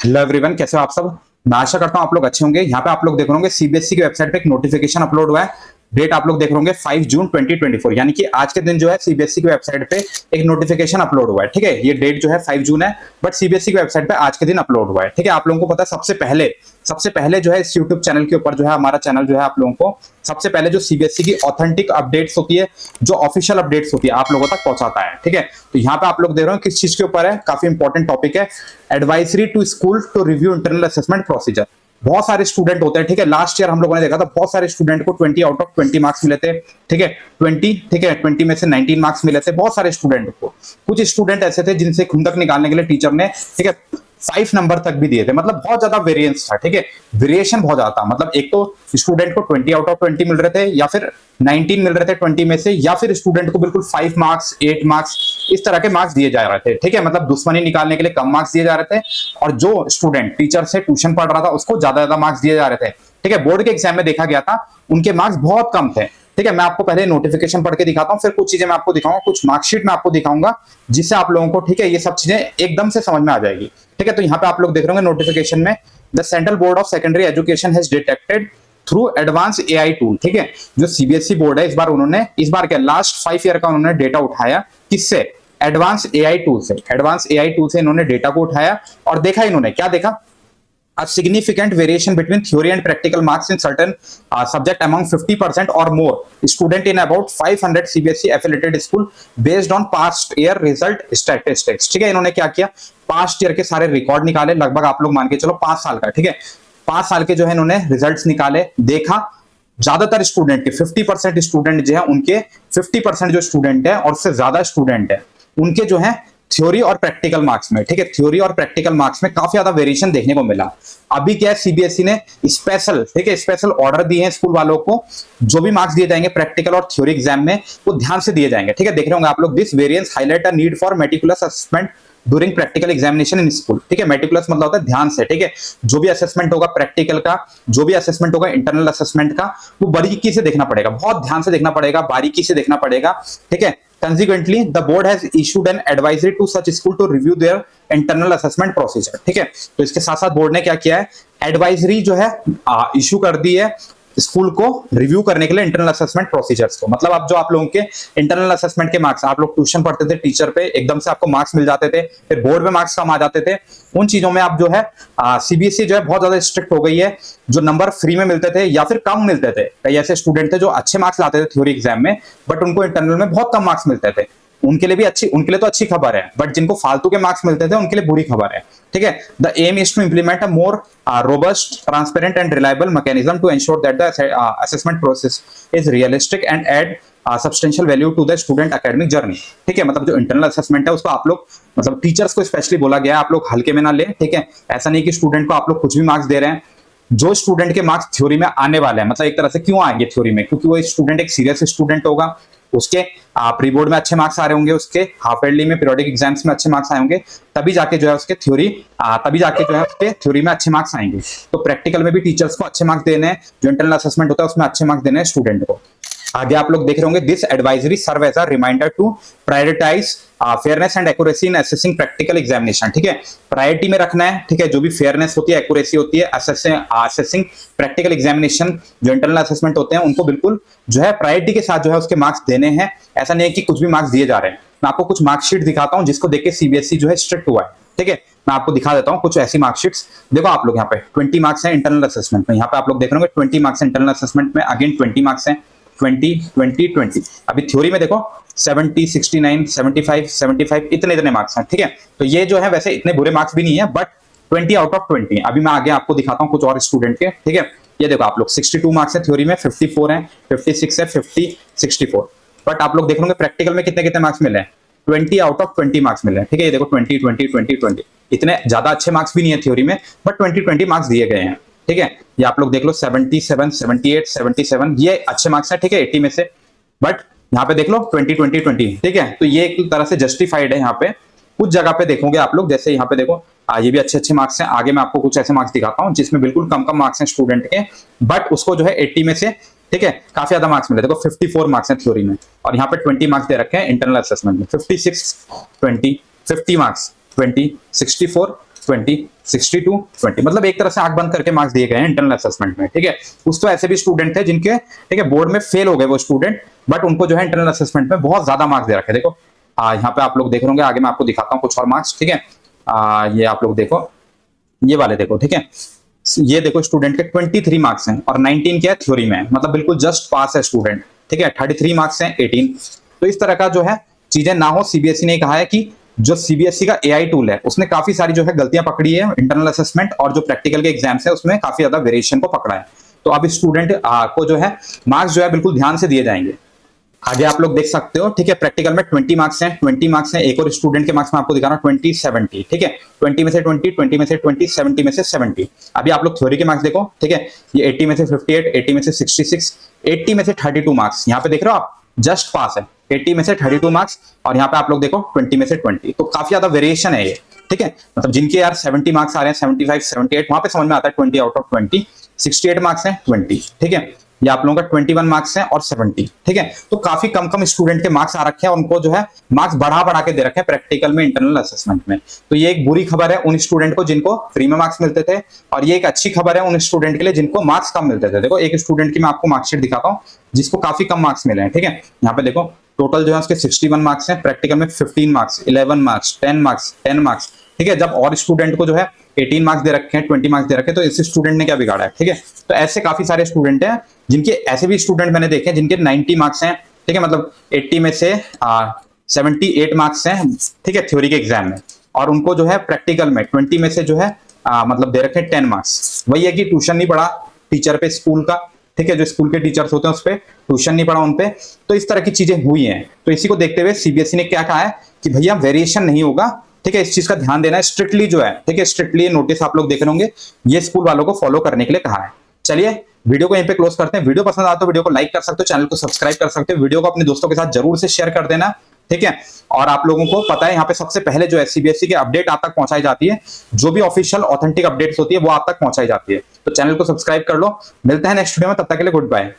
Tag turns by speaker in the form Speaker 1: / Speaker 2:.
Speaker 1: Hello everyone, कैसे हो आप सब। मैं आशा करता हूं आप लोग अच्छे होंगे। यहाँ पे आप लोग देख रहे होंगे सीबीएसई की वेबसाइट पे एक नोटिफिकेशन अपलोड हुआ है। डेट आप लोग देख रहे होंगे 5 जून 2024, यानी कि आज के दिन जो है सीबीएसई की वेबसाइट पे एक नोटिफिकेशन अपलोड हुआ है। ठीक है, ये डेट जो है 5 जून है, बट सीबीएसई की वेबसाइट पे आज के दिन अपलोड हुआ है। ठीक है, आप लोगों को पता है सबसे पहले जो है इस यूट्यूब चैनल के ऊपर जो है हमारा चैनल जो है आप लोगों को सबसे पहले जो सीबीएसई की ऑथेंटिक अपडेट्स होती है, जो ऑफिशियल अपडेट्स होती है, आप लोगों तक पहुंचाता है। ठीक है, तो यहाँ पे आप लोग देख रहे हो किस चीज के ऊपर है, काफी इंपॉर्टेंट टॉपिक है। Advisory to school to review internal assessment procedure. बहुत सारे स्टूडेंट होते हैं। ठीक है, लास्ट ईयर हम लोगों ने देखा था बहुत सारे स्टूडेंट को 20 आउट ऑफ 20 मार्क्स मिले थे। ठीक है, 20, ठीक है, 20 में से 19 मार्क्स मिले थे बहुत सारे स्टूडेंट को। कुछ स्टूडेंट ऐसे थे जिनसे खुंदक निकालने के लिए टीचर ने, ठीक है, 5 नंबर तक भी दिए थे। मतलब बहुत ज्यादा वेरिएंस था। ठीक है, वेरिएशन बहुत ज्यादा था। मतलब एक तो स्टूडेंट को 20 आउट ऑफ 20 मिल रहे थे, या फिर 19 मिल रहे थे 20 में से, या फिर स्टूडेंट को बिल्कुल 5 मार्क्स 8 मार्क्स इस तरह के मार्क्स दिए जा रहे थे। ठीक है, मतलब दुश्मनी निकालने के लिए कम मार्क्स दिए जा रहे थे, और जो स्टूडेंट टीचर से ट्यूशन पढ़ रहा था उसको ज्यादा मार्क्स दिए जा रहे थे। ठीक है, बोर्ड के एग्जाम में देखा गया था उनके मार्क्स बहुत कम थे। ठीक है, मैं आपको पहले नोटिफिकेशन पढ़ के दिखाता हूं, फिर कुछ चीजें मैं आपको दिखाऊंगा, कुछ मार्कशीट मैं आपको दिखाऊंगा, जिससे आप लोगों को, ठीक है, ये सब चीजें एकदम से समझ में आ जाएगी। ठीक है, तो यहाँ पे आप लोग देख रहे होंगे नोटिफिकेशन में, the central board of secondary education has detected through advance AI tool. ठीक है, जो सीबीएसई बोर्ड है इस बार क्या लास्ट 5 ईयर का उन्होंने डेटा उठाया, किससे? एडवांस एआई टूल से। एडवांस एआई टूल से इन्होंने डेटा को उठाया और देखा, इन्होंने क्या देखा? A significant variation between theory and practical marks in certain subject among 50% or more student in about 500 CBSE affiliated school based on past year result statistics। ठीक है, इन्होंने क्या किया? पास्ट ईयर के सारे रिकॉर्ड निकाले, लगभग आप लोग मान के चलो 5 साल का। ठीक है, 5 साल के जो है इन्होंने रिजल्ट्स निकाले, देखा ज्यादातर स्टूडेंट के 50% स्टूडेंट जो है उनके 50% जो स्टूडेंट है और उससे ज्यादा स्टूडेंट है उनके जो है थ्योरी और प्रैक्टिकल मार्क्स में, ठीक है, थ्योरी और प्रैक्टिकल मार्क्स में काफी ज्यादा वेरिएशन देखने को मिला। अभी क्या है, सीबीएसई ने स्पेशल, ठीक है, स्पेशल ऑर्डर दिए हैं स्कूल वालों को, जो भी मार्क्स दिए जाएंगे प्रैक्टिकल और थ्योरी एग्जाम में वो ध्यान से दिए जाएंगे। ठीक है, देख रहे होंगे आप लोग, this variance highlight a need for meticulous assessment during practical examination in school. ठीक है, मेटिकुलस मतलब होता है ध्यान से। ठीक है, जो भी असेसमेंट होगा प्रैक्टिकल का, जो भी असेसमेंट होगा इंटरनल असेसमेंट का, वो बारीकी से देखना पड़ेगा, बहुत ध्यान से देखना पड़ेगा, बारीकी से देखना पड़ेगा। ठीक है, Consequently, the board has issued an advisory to such school to review their internal assessment procedure। ठीक है, तो इसके साथ साथ बोर्ड ने क्या किया है, एडवाइजरी जो है इशू कर दी है स्कूल को रिव्यू करने के लिए इंटरनल असेसमेंट प्रोसीजर्स को। मतलब अब जो आप लोगों के इंटरनल असेसमेंट के मार्क्स, आप लोग ट्यूशन पढ़ते थे टीचर पे, एकदम से आपको मार्क्स मिल जाते थे, फिर बोर्ड में मार्क्स कम आ जाते थे, उन चीजों में आप जो है सीबीएसई जो है बहुत ज्यादा स्ट्रिक्ट हो गई है। जो नंबर फ्री में मिलते थे या फिर कम मिलते थे, कई ऐसे स्टूडेंट थे जो अच्छे मार्क्स लाते थे थ्योरी एग्जाम में, बट उनको इंटरनल में बहुत कम मार्क्स मिलते थे, उनके लिए भी अच्छी, उनके लिए तो अच्छी खबर है, बट जिनको फालतू के मार्क्स मिलते थे उनके लिए बुरी खबर है। ठीक है, the aim is to implement a more robust, transparent and reliable mechanism to ensure that the assessment process is realistic and add substantial value to the student academic journey। ठीक है, मतलब जो इंटरनल असेसमेंट है उसको आप लोग, मतलब teachers को स्पेशली बोला गया है, आप लोग हल्के में ना ले। ठीक है, ऐसा नहीं कि स्टूडेंट को आप लोग कुछ भी मार्क्स दे रहे हैं। जो स्टूडेंट के मार्क्स थ्योरी में आने वाले हैं, मतलब एक तरह से क्यों आएंगे थ्योरी में, क्योंकि वो स्टूडेंट एक सीरियस स्टूडेंट होगा, उसके प्री बोर्ड में अच्छे मार्क्स आ रहे होंगे, उसके हाफ ईयरली में पीरियोडिक एग्जाम्स में अच्छे मार्क्स आए होंगे, तभी जाके जो है उसके थ्योरी में अच्छे मार्क्स आएंगे। तो प्रैक्टिकल में भी टीचर्स को अच्छे मार्क्स देने हैं, जो इंटरनल असेसमेंट होता है उसमें अच्छे मार्क्स देने हैं स्टूडेंट को। आगे आप लोग देख रहे होंगे, this advisory serve as a reminder to prioritize fairness and accuracy in assessing practical examination. ठीक है, प्रायोरिटी में रखना है। ठीक है, जो भी फेयरनेस होती है, एक्यूरेसी होती है, असेसिंग प्रैक्टिकल एग्जामिनेशन, जो इंटरनल असेसमेंट होते हैं उनको बिल्कुल जो है प्रायोरिटी के साथ जो है उसके मार्क्स देने हैं। ऐसा नहीं है कि कुछ भी मार्क्स दिए जा रहे हैं। मैं आपको कुछ मार्कशीट दिखाता हूं जिसको देख के सीबीएसई जो है स्ट्रिक्ट हुआ है। ठीक है, मैं आपको दिखा देता हूं कुछ ऐसी मार्कशीट्स। देखो आप लोग, यहाँ पे 20 मार्क्स है इंटरनल असेसमेंट में, यहाँ पे आप लोग देख रहे होंगे 20 मार्क्स इंटरनल असेसमेंट में, अगेन 20 मार्क्स है, 20 20 20। अभी थ्योरी में देखो 70 69 75 75 इतने मार्क्स हैं। ठीक है, तो ये जो है वैसे इतने बुरे मार्क्स भी नहीं है, बट 20 आउट ऑफ 20। अभी मैं आगे आपको दिखाता हूं कुछ और स्टूडेंट के। ठीक है, ये देखो आप लोग 62 मार्क्स है थ्योरी में, 54 है, 56 है, 50 64। बट आप लोग देख लोगे प्रैक्टिकल में कितने कितने मार्क्स मिले हैं, 20 आउट ऑफ 20 मार्क्स मिले हैं। ठीक है, ये देखो 20 20 20 20, इतने ज्यादा अच्छे मार्क्स भी नहीं है थ्योरी में, बट 20 20 मार्क्स दिए गए हैं। ठीक है, ये आप लोग देख लो 77 78 77, ये अच्छे मार्क्स है। ठीक है, 80 में से, बट यहाँ पे देख लो 20 20 20। ठीक है, तो ये एक तरह से जस्टिफाइड है। यहाँ पे कुछ जगह पे देखोगे आप लोग, जैसे यहाँ पे देखो ये भी अच्छे मार्क्स हैं। आगे मैं आपको कुछ ऐसे मार्क्स दिखाता हूँ जिसमें बिल्कुल कम मार्क्स हैं स्टूडेंट के, बट उसको जो है 80 में से, ठीक है, काफी ज्यादा मार्क्स मिले। देखो 54 मार्क्स हैं थ्योरी में, और यहाँ पे 20 मार्क्स दे रखे हैं इंटरनल असेसमेंट में, 56 20 50 मार्क्स 20 64 20, 62, 20, मतलब एक तरह से आंख बंद करके मार्क्स दिए गए हैं इंटरनल असेसमेंट में, ठीक है। कुछ तो ऐसे भी स्टूडेंट थे जिनके, ठीक है, बोर्ड में फेल हो गए वो स्टूडेंट, बट उनको जो है इंटरनल असेसमेंट में बहुत ज्यादा मार्क्स दे रखे। देखो यहाँ पे आप लोग देख रहे होंगे, आगे मैं आपको दिखाता हूँ कुछ और मार्क्स, ठीक है। ये आप लोग देखो, ये वाले देखो, ठीक है। ये देखो स्टूडेंट के 23 मार्क्स हैं और 19 क्या है, थ्योरी में है, मतलब बिल्कुल जस्ट पास है स्टूडेंट, ठीक है। 33 मार्क्स हैं 18। तो इस तरह का जो है चीजें ना हो, सीबीएसई ने कहा है कि जो सीबीएसई का एआई टूल है उसने काफी सारी जो है गलतियां पकड़ी है इंटरनल असेसमेंट और जो प्रैक्टिकल के एग्जाम्स है उसमें काफी ज्यादा वेरिएशन को पकड़ा है। तो अब स्टूडेंट को जो है मार्क्स जो है बिल्कुल ध्यान से दिए जाएंगे। आगे आप लोग देख सकते हो, ठीक है, प्रैक्टिकल में 20 मार्क्स हैं, 20 मार्क्स हैं। एक और स्टूडेंट के मार्क्स में आपको दिखा रहा हूं 20, 70, ठीक है। 20 में से 20, 20 में से 20, 70 में से 70। अभी आप लोग थ्योरी के मार्क्स देखो, ठीक है। ये 80 में से 58, 80 में से 66, 80 में से 32 मार्क्स, यहाँ पे देख रहे हो आप, जस्ट पास है। 80 में से 32 मार्क्स और यहाँ पे आप लोग देखो 20 में से 20, तो काफी ज्यादा वेरिएशन है ये, ठीक है। मतलब जिनके यार 70 मार्क्स आ रहे हैं, 75, 78, वहां पे समझ में आता है 20 आउट ऑफ 20, 68 मार्क्स हैं 20, ठीक है। ये आप लोगों का 21 मार्क्स हैं और 70, ठीक है। तो काफी कम कम स्टूडेंट के मार्क्स आ रखे हैं, उनको जो है मार्क्स बढ़ा बढ़ा के दे रखे हैं प्रैक्टिकल में, इंटरनल असेसमेंट में। तो ये एक बुरी खबर है उन स्टूडेंट को जिनको फ्री में मार्क्स मिलते थे, और ये एक अच्छी खबर है उन स्टूडेंट के लिए जिनको मार्क्स कम मिलते थे। देखो एक स्टूडेंट की मैं आपको मार्कशीट दिखाता हूँ जिसको काफी कम मार्क्स मिले हैं, ठीक है। यहाँ पे देखो टोटल जो है उसके 61 मार्क्स हैं, प्रैक्टिकल में 15 मार्क्स, 11 मार्क्स, 10 मार्क्स, 10 मार्क्स, ठीक है। जब और स्टूडेंट को जो है 18 मार्क्स दे रखे हैं, 20 मार्क्स दे रखे हैं, तो इस स्टूडेंट ने क्या बिगाड़ा है, ठीक है। तो ऐसे काफी सारे स्टूडेंट हैं जिनके, ऐसे भी स्टूडेंट मैंने देखे हैं जिनके 90 मार्क्स हैं, ठीक है, मतलब 80 में से 78 मार्क्स हैं, ठीक है, थ्योरी के एग्जाम में, और उनको जो है प्रैक्टिकल में 20 में से जो है मतलब दे रखे हैं 10 मार्क्स। वही है कि ट्यूशन नहीं पढ़ा टीचर पे स्कूल का, ठीक है, जो स्कूल के टीचर्स होते हैं उस पर ट्यूशन नहीं पढ़ा उन पे, तो इस तरह की चीजें हुई हैं। तो इसी को देखते हुए सीबीएसई ने क्या कहा है कि भैया वेरिएशन नहीं होगा, ठीक है, इस चीज का ध्यान देना है स्ट्रिक्टली जो है, ठीक है, स्ट्रिक्टली नोटिस आप लोग देख रहे होंगे, ये स्कूल वालों को फॉलो करने के लिए कहा है। चलिए वीडियो को यहीं पे क्लोज करते हैं। वीडियो पसंद आता तो वीडियो को लाइक कर सकते हो, चैनल को सब्सक्राइब कर सकते हो, वीडियो को अपने दोस्तों के साथ जरूर से शेयर कर देना, ठीक है। और आप लोगों को पता है यहाँ पे सबसे पहले जो है सीबीएसई की अपडेट आप तक पहुंचाई जाती है, जो भी ऑफिशियल ऑथेंटिक अपडेट्स होती है वो आप तक पहुंचाई जाती है। तो चैनल को सब्सक्राइब कर लो। मिलते हैं नेक्स्ट वीडियो में, तब तक के लिए गुड बाय।